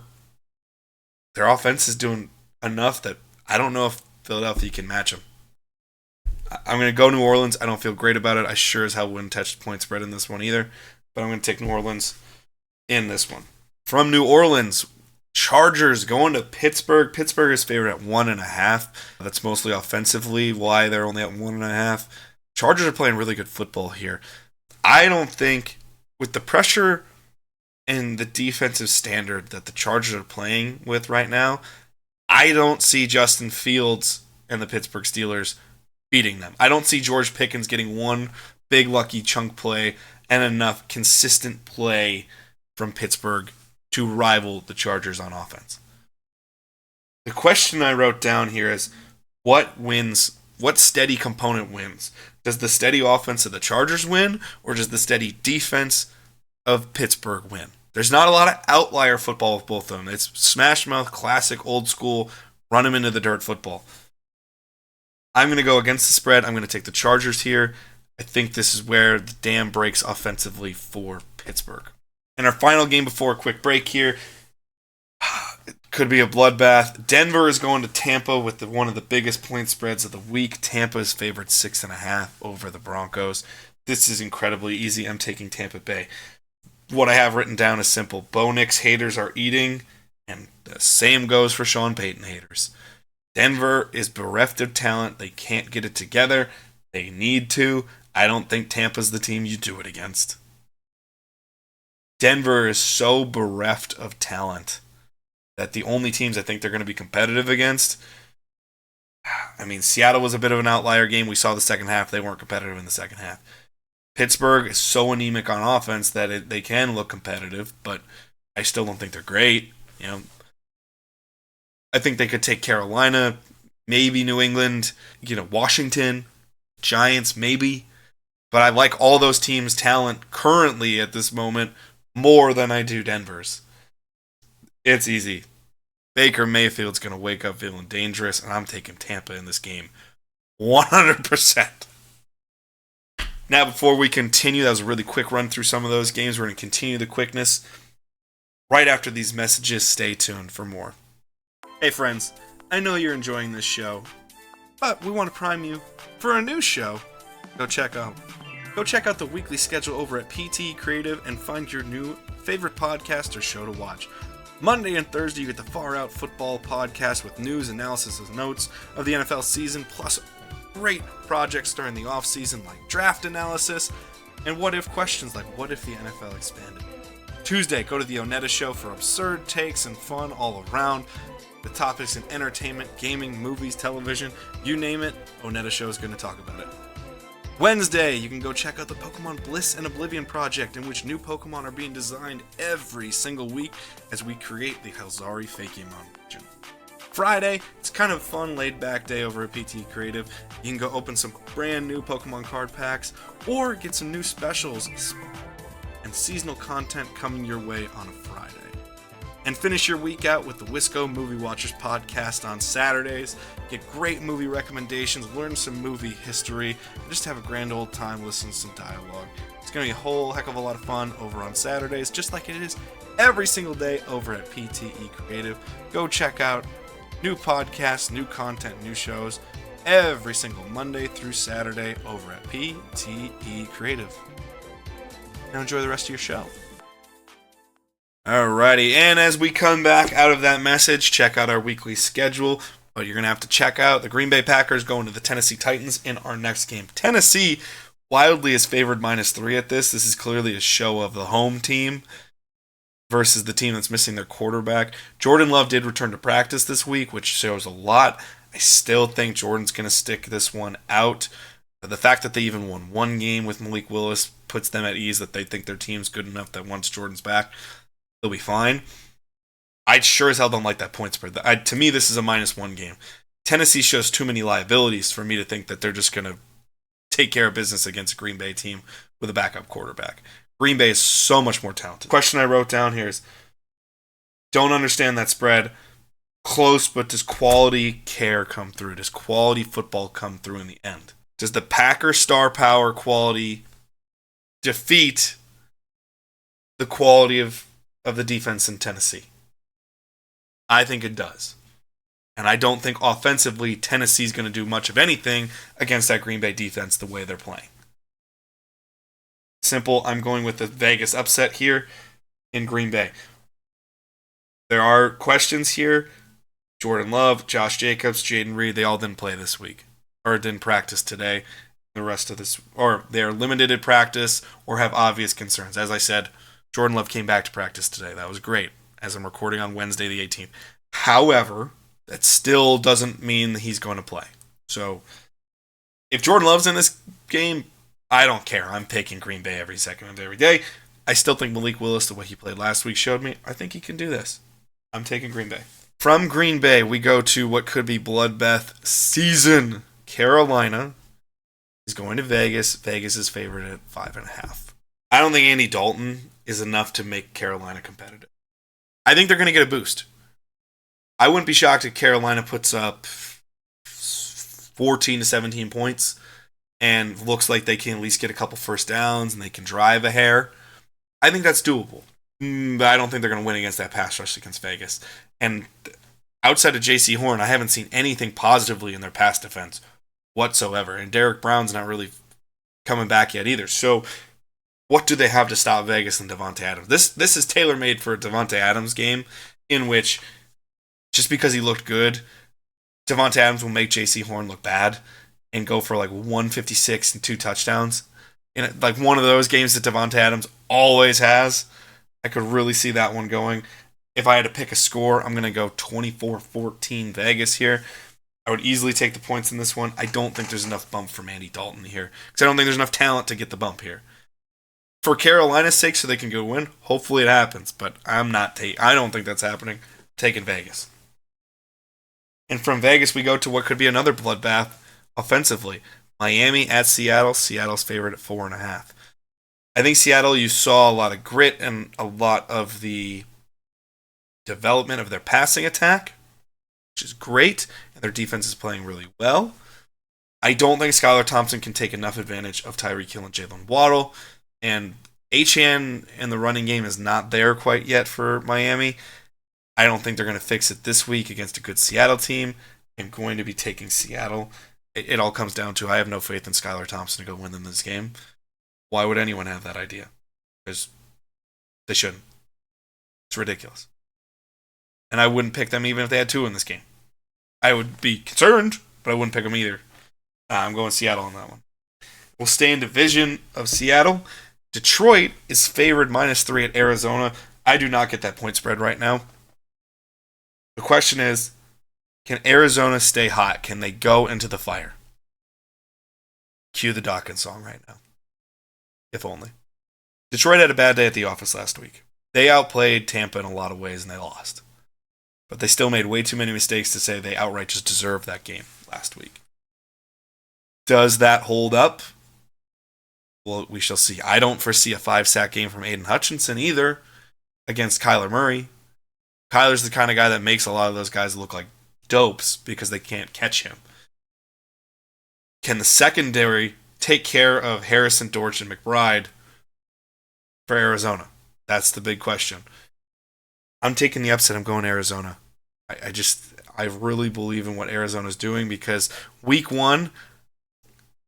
their offense is doing enough that I don't know if Philadelphia can match them. I'm going to go New Orleans. I don't feel great about it. I sure as hell wouldn't touch the point spread in this one either. But I'm going to take New Orleans in this one. From New Orleans, Chargers going to Pittsburgh. Pittsburgh is favored at 1.5. That's mostly offensively why they're only at 1.5. Chargers are playing really good football here. I don't think, with the pressure and the defensive standard that the Chargers are playing with right now, I don't see Justin Fields and the Pittsburgh Steelers beating them. I don't see George Pickens getting one big lucky chunk play and enough consistent play from Pittsburgh to rival the Chargers on offense. The question I wrote down here is, what wins? What steady component wins? Does the steady offense of the Chargers win, or does the steady defense of Pittsburgh win? There's not a lot of outlier football with both of them. It's smash mouth, classic, old school, run them into the dirt football. I'm going to go against the spread. I'm going to take the Chargers here. I think this is where the dam breaks offensively for Pittsburgh. And our final game before a quick break here, it could be a bloodbath. Denver is going to Tampa with one of the biggest point spreads of the week. Tampa is favored 6.5 over the Broncos. This is incredibly easy. I'm taking Tampa Bay. What I have written down is simple. Bo Nix haters are eating, and the same goes for Sean Payton haters. Denver is bereft of talent. They can't get it together. They need to. I don't think Tampa's the team you do it against. Denver is so bereft of talent that the only teams I think they're going to be competitive against, I mean, Seattle was a bit of an outlier game. We saw the second half. They weren't competitive in the second half. Pittsburgh is so anemic on offense that they can look competitive, but I still don't think they're great. You know, I think they could take Carolina, maybe New England, Washington, Giants, maybe. But I like all those teams' talent currently at this moment more than I do Denver's. It's easy. Baker Mayfield's going to wake up feeling dangerous, and I'm taking Tampa in this game 100%. Now, before we continue, that was a really quick run through some of those games. We're going to continue the quickness right after these messages. Stay tuned for more. Hey, friends. I know you're enjoying this show, but we want to prime you for a new show. Go check out the weekly schedule over at PT Creative and find your new favorite podcast or show to watch. Monday and Thursday, you get the Far Out Football Podcast with news, analysis, and notes of the NFL season, plus great projects during the off-season like draft analysis and what-if questions like what if the NFL expanded. Tuesday, go to the ONETA Show for absurd takes and fun all around. The topics in entertainment, gaming, movies, television, you name it, ONETA Show is going to talk about it. Wednesday, you can go check out the Pokemon Bliss Oblivion Project, in which new Pokemon are being designed every single week as we create the Halzari Fakemon region. Friday, it's kind of a fun, laid-back day over at PT Creative. You can go open some brand new Pokemon card packs, or get some new specials and seasonal content coming your way on a Friday. And finish your week out with the Wisco Movie Watchers podcast on Saturdays. Get great movie recommendations, learn some movie history, and just have a grand old time listening to some dialogue. It's going to be a whole heck of a lot of fun over on Saturdays, just like it is every single day over at PTE Creative. Go check out new podcasts, new content, new shows every single Monday through Saturday over at PTE Creative. Now enjoy the rest of your show. Alrighty, and as we come back out of that message, check out our weekly schedule. But you're going to have to check out the Green Bay Packers going to the Tennessee Titans in our next game. Tennessee wildly is favored -3 at this. This is clearly a show of the home team versus the team that's missing their quarterback. Jordan Love did return to practice this week, which shows a lot. I still think Jordan's going to stick this one out. The fact that they even won one game with Malik Willis puts them at ease that they think their team's good enough that once Jordan's back, they'll be fine. I sure as hell don't like that point spread. To me, this is a -1 game. Tennessee shows too many liabilities for me to think that they're just going to take care of business against a Green Bay team with a backup quarterback. Green Bay is so much more talented. The question I wrote down here is, don't understand that spread. Close, but does quality care come through? Does quality football come through in the end? Does the Packers star power quality defeat the quality of the defense in Tennessee? I think it does. And I don't think offensively Tennessee's going to do much of anything against that Green Bay defense the way they're playing. Simple, I'm going with the Vegas upset here in Green Bay. There are questions here. Jordan Love, Josh Jacobs, Jaden Reed, they all didn't play this week. Or didn't practice today. The rest of this, or they're limited at practice or have obvious concerns. As I said, Jordan Love came back to practice today. That was great, as I'm recording on Wednesday the 18th. However, that still doesn't mean that he's going to play. So, if Jordan Love's in this game, I don't care. I'm taking Green Bay every second of every day. I still think Malik Willis, the way he played last week, showed me. I think he can do this. I'm taking Green Bay. From Green Bay, we go to what could be bloodbath season. Carolina is going to Vegas. Vegas is favored at 5.5. I don't think Andy Dalton is enough to make Carolina competitive. I think they're going to get a boost. I wouldn't be shocked if Carolina puts up 14 to 17 points and looks like they can at least get a couple first downs and they can drive a hair. I think that's doable. But I don't think they're going to win against that pass rush against Vegas. And outside of J.C. Horn, I haven't seen anything positively in their pass defense whatsoever. And Derek Brown's not really coming back yet either. So what do they have to stop Vegas and Devontae Adams? This is tailor-made for a Devontae Adams game in which just because he looked good, Devontae Adams will make J.C. Horn look bad and go for like 156 and 2 touchdowns. In like one of those games that Devontae Adams always has. I could really see that one going. If I had to pick a score, I'm going to go 24-14 Vegas here. I would easily take the points in this one. I don't think there's enough bump from Andy Dalton here because I don't think there's enough talent to get the bump here. For Carolina's sake, so they can go win, hopefully it happens, but I don't think that's happening. I'm taking Vegas. And from Vegas, we go to what could be another bloodbath offensively. Miami at Seattle. Seattle's favored at 4.5. I think Seattle, you saw a lot of grit and a lot of the development of their passing attack, which is great, and their defense is playing really well. I don't think Skylar Thompson can take enough advantage of Tyreek Hill and Jalen Waddle, and Achane in the running game is not there quite yet for Miami. I don't think they're going to fix it this week against a good Seattle team. I'm going to be taking Seattle. It all comes down to I have no faith in Skylar Thompson to go win them this game. Why would anyone have that idea? Because they shouldn't. It's ridiculous. And I wouldn't pick them even if they had 2 in this game. I would be concerned, but I wouldn't pick them either. I'm going Seattle on that one. We'll stay in division of Seattle. Detroit is favored -3 at Arizona. I do not get that point spread right now. The question is, can Arizona stay hot? Can they go into the fire? Cue the Dawkins song right now. If only. Detroit had a bad day at the office last week. They outplayed Tampa in a lot of ways and they lost. But they still made way too many mistakes to say they outright just deserved that game last week. Does that hold up? Well, we shall see. I don't foresee a 5-sack game from Aiden Hutchinson either against Kyler Murray. Kyler's the kind of guy that makes a lot of those guys look like dopes because they can't catch him. Can the secondary take care of Harrison, Dortch, and McBride for Arizona? That's the big question. I'm taking the upset. I'm going Arizona. I really believe in what Arizona's doing because week 1,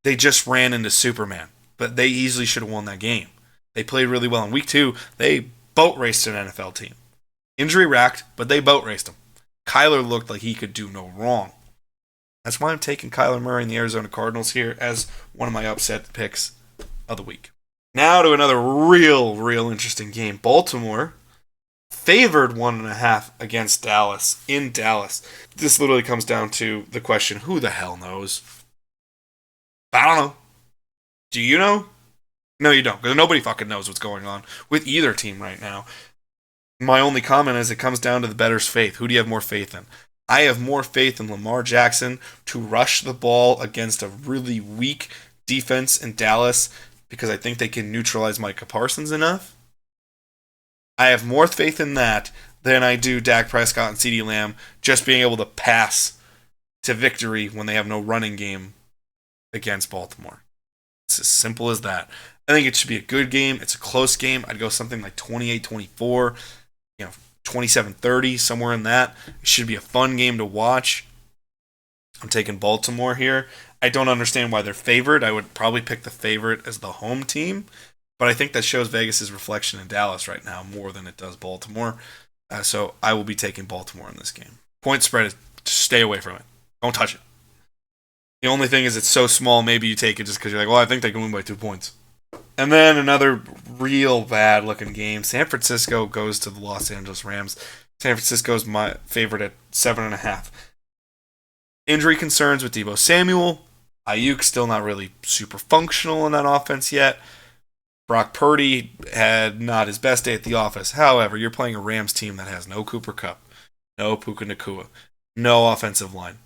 they just ran into Superman, but they easily should have won that game. They played really well. In week 2, they boat raced an NFL team. Injury racked, but they boat raced them. Kyler looked like he could do no wrong. That's why I'm taking Kyler Murray and the Arizona Cardinals here as one of my upset picks of the week. Now to another real interesting game. Baltimore favored 1.5 against Dallas in Dallas. This literally comes down to the question, who the hell knows? I don't know. Do you know? No, you don't, because nobody fucking knows what's going on with either team right now. My only comment is it comes down to the bettor's faith. Who do you have more faith in? I have more faith in Lamar Jackson to rush the ball against a really weak defense in Dallas because I think they can neutralize Micah Parsons enough. I have more faith in that than I do Dak Prescott and CeeDee Lamb just being able to pass to victory when they have no running game against Baltimore. It's as simple as that. I think it should be a good game. It's a close game. I'd go something like 28-24, 27-30, somewhere in that. It should be a fun game to watch. I'm taking Baltimore here. I don't understand why they're favored. I would probably pick the favorite as the home team, but I think that shows Vegas' reflection in Dallas right now more than it does Baltimore. So I will be taking Baltimore in this game. Point spread is just stay away from it. Don't touch it. The only thing is it's so small, maybe you take it just because you're like, well, I think they can win by 2 points. And then another real bad-looking game. San Francisco goes to the Los Angeles Rams. San Francisco's my favorite at 7.5. Injury concerns with Deebo Samuel. Ayuk still not really super functional in that offense yet. Brock Purdy had not his best day at the office. However, you're playing a Rams team that has no Cooper Kupp, no Puka Nacua, no offensive line.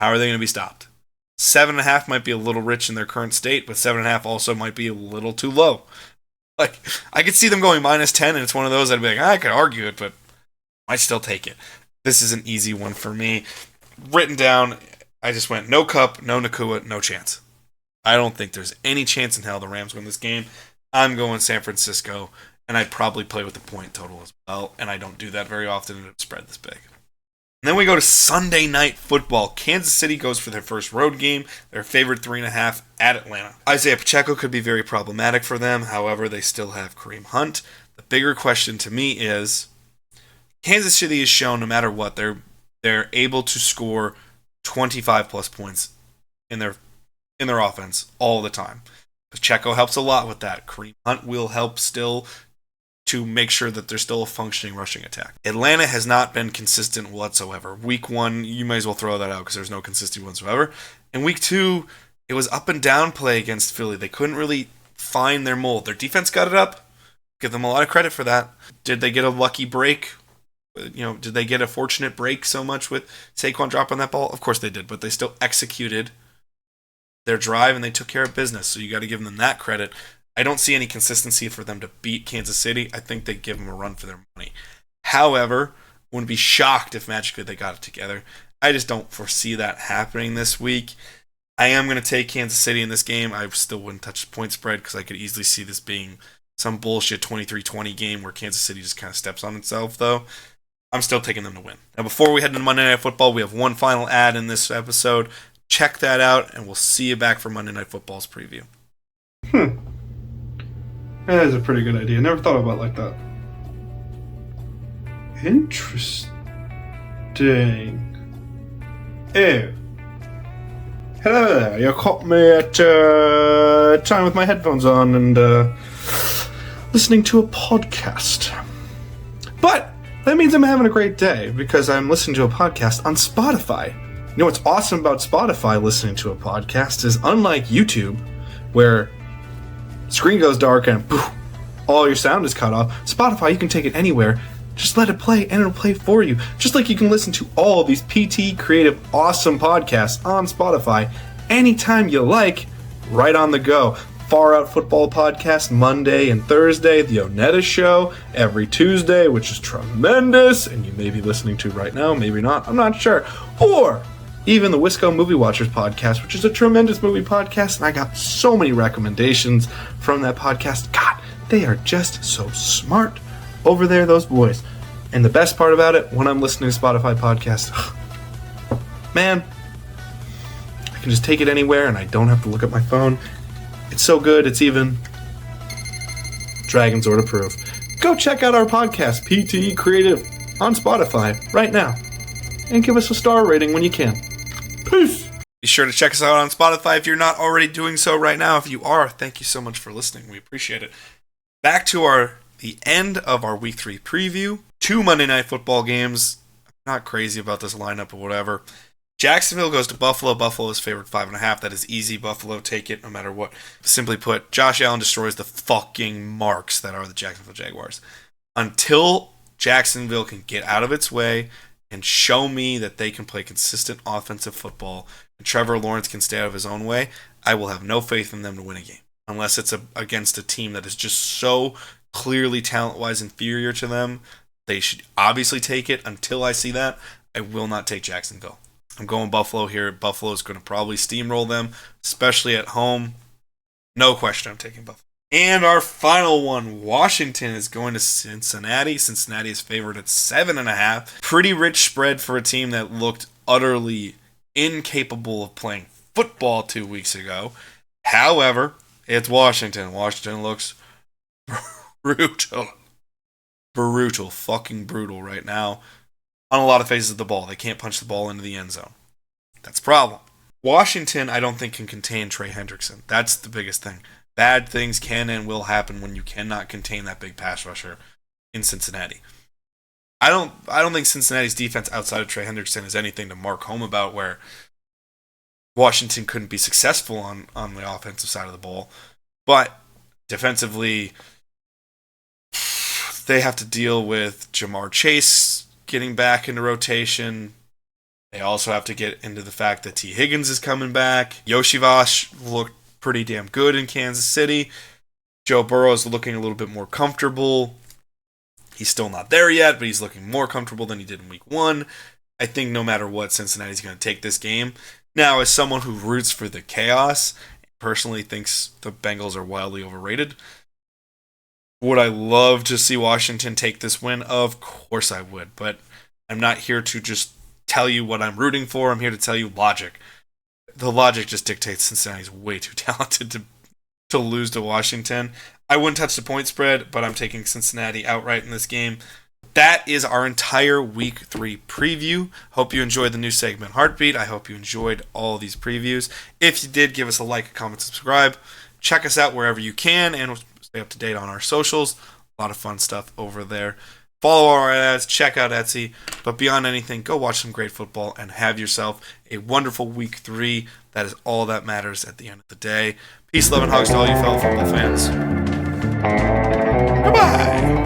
How are they going to be stopped? 7.5 might be a little rich in their current state, but 7.5 also might be a little too low. Like, I could see them going -10, and it's one of those I'd be like, I could argue it, but I still take it. This is an easy one for me. Written down, I just went no Kupp, no Nacua, no chance. I don't think there's any chance in hell the Rams win this game. I'm going San Francisco, and I'd probably play with the point total as well, and I don't do that very often in a spread this big. And then we go to Sunday Night Football. Kansas City goes for their first road game. Their favorite 3.5 at Atlanta. Isaiah Pacheco could be very problematic for them. However, they still have Kareem Hunt. The bigger question to me is, Kansas City has shown no matter what, they're able to score 25 plus points in their offense all the time. Pacheco helps a lot with that. Kareem Hunt will help still to make sure that there's still a functioning rushing attack. Atlanta has not been consistent whatsoever. Week 1, you might as well throw that out because there's no consistency whatsoever. In week 2, it was up and down play against Philly. They couldn't really find their mold. Their defense got it up. Give them a lot of credit for that. Did they get a lucky break? Did they get a fortunate break so much with Saquon dropping that ball? Of course they did, but they still executed their drive and they took care of business. So you got to give them that credit. I don't see any consistency for them to beat Kansas City. I think they give them a run for their money. However, wouldn't be shocked if magically they got it together. I just don't foresee that happening this week. I am going to take Kansas City in this game. I still wouldn't touch the point spread because I could easily see this being some bullshit 23-20 game where Kansas City just kind of steps on itself, though. I'm still taking them to win. Now, before we head into Monday Night Football, we have one final ad in this episode. Check that out, and we'll see you back for Monday Night Football's preview. That is a pretty good idea. Never thought about it like that. Interesting. Oh. Hello there. You caught me at time with my headphones on and listening to a podcast. But that means I'm having a great day because I'm listening to a podcast on Spotify. You know what's awesome about Spotify listening to a podcast is unlike YouTube, where screen goes dark and poof, all your sound is cut off. Spotify, you can take it anywhere. Just let it play and it'll play for you. Just like you can listen to all of these PT creative awesome podcasts on Spotify anytime you like, right on the go. Far Out Football Podcast Monday and Thursday, the ONETA Show every Tuesday, which is tremendous, and you may be listening to right now, maybe not, I'm not sure. Or even the Wisco Movie Watchers Podcast, which is a tremendous movie podcast, and I got so many recommendations from that podcast. God, they are just so smart over there, those boys. And the best part about it, when I'm listening to Spotify podcasts, man, I can just take it anywhere and I don't have to look at my phone. It's so good, it's even Dragon Sword approved. Go check out our podcast, PTE Creative, on Spotify right now. And give us a star rating when you can. Peace! Be sure to check us out on Spotify if you're not already doing so right now. If you are, thank you so much for listening. We appreciate it. Back to the end of our Week 3 preview. 2 Monday Night Football games. I'm not crazy about this lineup or whatever. Jacksonville goes to Buffalo. Buffalo's favorite 5.5. That is easy. Buffalo, take it no matter what. Simply put, Josh Allen destroys the fucking marks that are the Jacksonville Jaguars. until Jacksonville can get out of its way and show me that they can play consistent offensive football and Trevor Lawrence can stay out of his own way, I will have no faith in them to win a game. Unless it's against a team that is just so clearly talent-wise inferior to them. They should obviously take it. Until I see that, I will not take Jacksonville. I'm going Buffalo here. Buffalo is going to probably steamroll them, especially at home. No question I'm taking Buffalo. And our final one, Washington is going to Cincinnati. Cincinnati is favored at 7.5. Pretty rich spread for a team that looked utterly incapable of playing football 2 weeks ago. However, it's Washington. Washington looks brutal. Fucking brutal right now. On a lot of phases of the ball. They can't punch the ball into the end zone. That's a problem. Washington, I don't think, can contain Trey Hendrickson. That's the biggest thing. Bad things can and will happen when you cannot contain that big pass rusher in Cincinnati. I don't think Cincinnati's defense outside of Trey Hendrickson is anything to mark home about where Washington couldn't be successful on the offensive side of the ball. But defensively, they have to deal with Jamar Chase getting back into rotation. They also have to get into the fact that T. Higgins is coming back. Yoshivas looked pretty damn good in Kansas City. Joe Burrow is looking a little bit more comfortable. He's still not there yet, but he's looking more comfortable than he did in week 1. I think no matter what, Cincinnati's going to take this game. Now, as someone who roots for the chaos, personally thinks the Bengals are wildly overrated. Would I love to see Washington take this win? Of course I would, but I'm not here to just tell you what I'm rooting for. I'm here to tell you logic. The logic just dictates Cincinnati's way too talented to lose to Washington. I wouldn't touch the point spread, but I'm taking Cincinnati outright in this game. That is our entire Week 3 preview. Hope you enjoyed the new segment Heartbeat. I hope you enjoyed all of these previews. If you did, give us a like, a comment, subscribe. Check us out wherever you can, and stay up to date on our socials. A lot of fun stuff over there. Follow our ads, check out Etsy. But beyond anything, go watch some great football and have yourself a wonderful Week 3. That is all that matters at the end of the day. Peace, love, and hugs to all you fellow football fans. Goodbye.